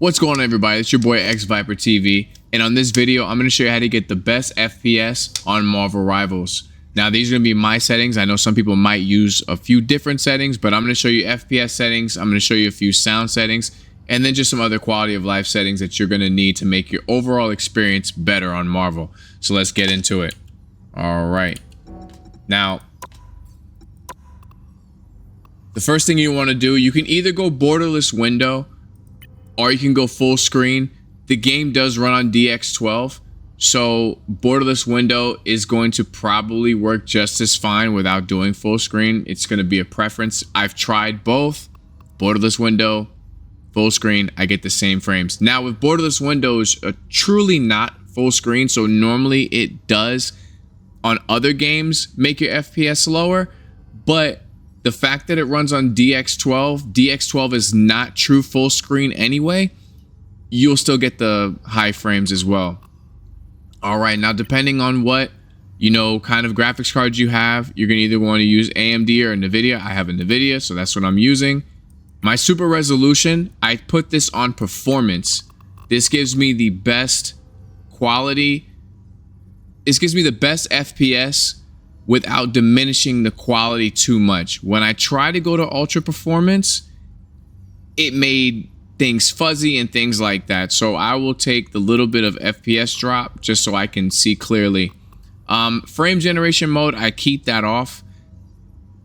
What's going on, everybody? It's your boy xVyperTV, and on this video I'm going to show you how to get the best FPS on Marvel Rivals. Now these are going to be my settings. I know some people might use a few different settings, but I'm going to show you FPS settings. I'm going to show you a few sound settings, and then just some other quality of life settings that you're going to need to make your overall experience better on Marvel. So let's get into it. All right. Now, the first thing you want to do, you can either go borderless window or you can go full screen. The game does run on DX12, so borderless window is going to probably work just as fine without doing full screen. It's going to be a preference. I've tried both, borderless window, full screen. I get the same frames. Now with borderless windows, truly not full screen, so normally it does on other games make your FPS lower, but the fact that it runs on DX12 is not true full screen anyway, you'll still get the high frames as well. All right, now depending on what, kind of graphics cards you have, you're gonna either want to use AMD or NVIDIA. I have a NVIDIA, so that's what I'm using. My super resolution, I put this on performance. This gives me the best quality. This gives me the best FPS without diminishing the quality too much. When I try to go to ultra performance, it made things fuzzy and things like that. So I will take the little bit of FPS drop just so I can see clearly. Frame generation mode, I keep that off.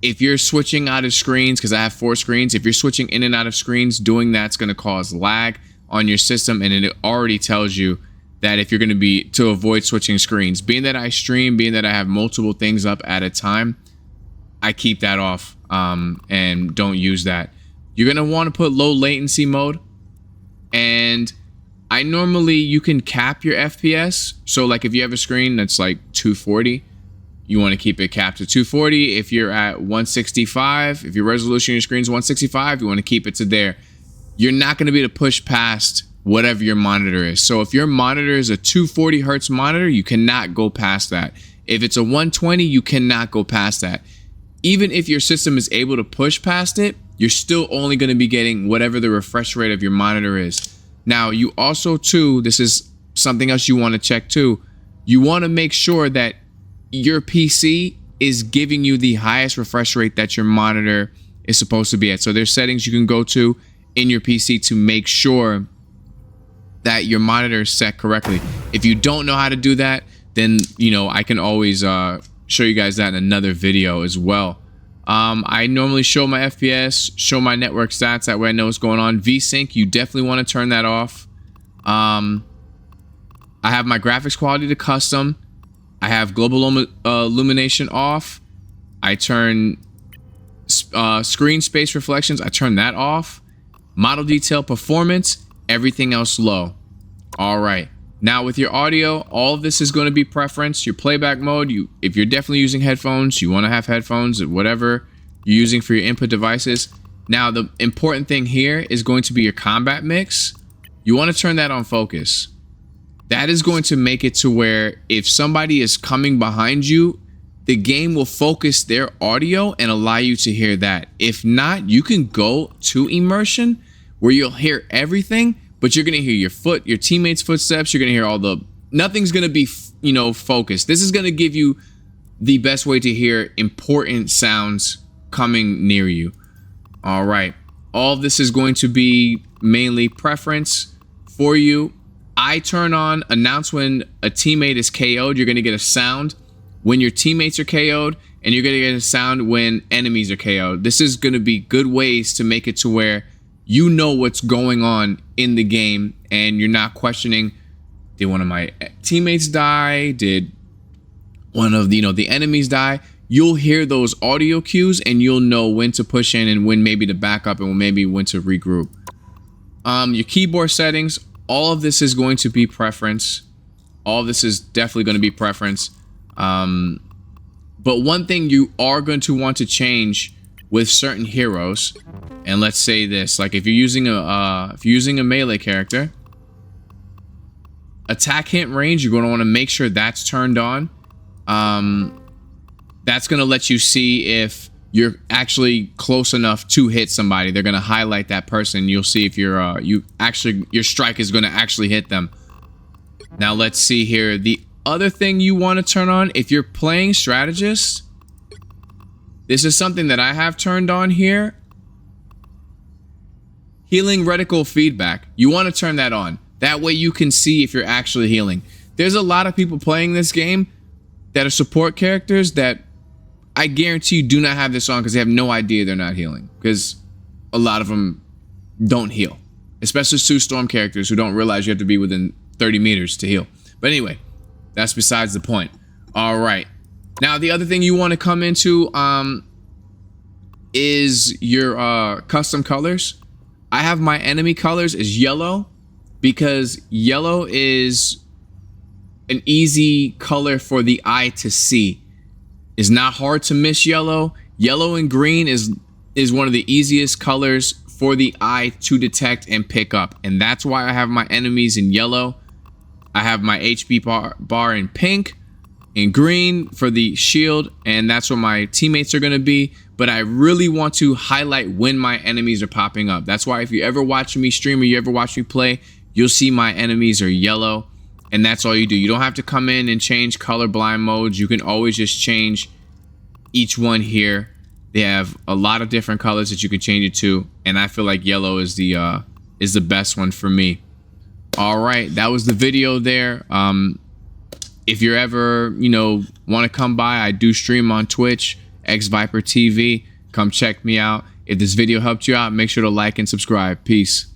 If you're switching out of screens, because I have 4 screens, if you're switching in and out of screens, doing that's going to cause lag on your system, and it already tells you that if you're going to avoid switching screens. Being that I stream, being that I have multiple things up at a time, I keep that off and don't use that. You're going to want to put low latency mode, and you can cap your FPS. So like if you have a screen that's like 240, you want to keep it capped to 240. If you're at 165, if your resolution of your screen is 165, you want to keep it to there. You're not going to be able to push past whatever your monitor is. So if your monitor is a 240 hertz monitor, you cannot go past that. If it's a 120, you cannot go past that. Even if your system is able to push past it, you're still only going to be getting whatever the refresh rate of your monitor is. Now, you also too, this is something else you want to check too. You want to make sure that your PC is giving you the highest refresh rate that your monitor is supposed to be at. So there's settings you can go to in your PC to make sure that your monitor is set correctly. If you don't know how to do that, then I can always show you guys that in another video as well. I normally show my FPS, show my network stats, that way I know what's going on. VSync, you definitely want to turn that off. I have my graphics quality to custom. I have global illumination off. I turn screen space reflections, I turn that off. Model detail performance, everything else low. All right, now with your audio, all of this is going to be preference. Your playback mode, if you're definitely using headphones, you want to have headphones, whatever you're using for your input devices. Now the important thing here is going to be your combat mix. You want to turn that on focus. That is going to make it to where if somebody is coming behind you, the game will focus their audio and allow you to hear that. If not, you can go to immersion where you'll hear everything, but you're going to hear your teammates' footsteps. You're going to hear nothing's going to be, focused. This is going to give you the best way to hear important sounds coming near you. All right. All of this is going to be mainly preference for you. I turn on announce when a teammate is KO'd. You're going to get a sound when your teammates are KO'd, and you're going to get a sound when enemies are KO'd. This is going to be good ways to make it to where you know what's going on in the game, and you're not questioning, did one of my teammates die? Did one of the enemies die? You'll hear those audio cues, and you'll know when to push in and when maybe to back up and maybe when to regroup. Your keyboard settings, all of this is going to be preference. All of this is definitely going to be preference. But one thing you are going to want to change with certain heroes, and let's say this, like if you're using a melee character, attack hint range, you're going to want to make sure that's turned on. That's going to let you see if you're actually close enough to hit somebody. They're going to highlight that person. You'll see if you're your strike is going to actually hit them. Now let's see here. The other thing you want to turn on if you're playing strategist, this is something that I have turned on here. Healing reticle feedback. You want to turn that on. That way you can see if you're actually healing. There's a lot of people playing this game that are support characters that I guarantee you do not have this on because they have no idea they're not healing. Because a lot of them don't heal. Especially Sue Storm characters who don't realize you have to be within 30 meters to heal. But anyway, that's besides the point. All right. Now, the other thing you want to come into is your custom colors. I have my enemy colors as yellow because yellow is an easy color for the eye to see. It's not hard to miss yellow. Yellow and green is one of the easiest colors for the eye to detect and pick up. And that's why I have my enemies in yellow. I have my HP bar in pink and green for the shield. And that's where my teammates are going to be. But I really want to highlight when my enemies are popping up. That's why if you ever watch me stream or you ever watch me play, you'll see my enemies are yellow. And that's all you do. You don't have to come in and change colorblind modes. You can always just change each one here. They have a lot of different colors that you can change it to. And I feel like yellow is the best one for me. All right, that was the video there. If you're ever, want to come by, I do stream on Twitch, xVyperTV. Come check me out. If this video helped you out, make sure to like and subscribe. Peace.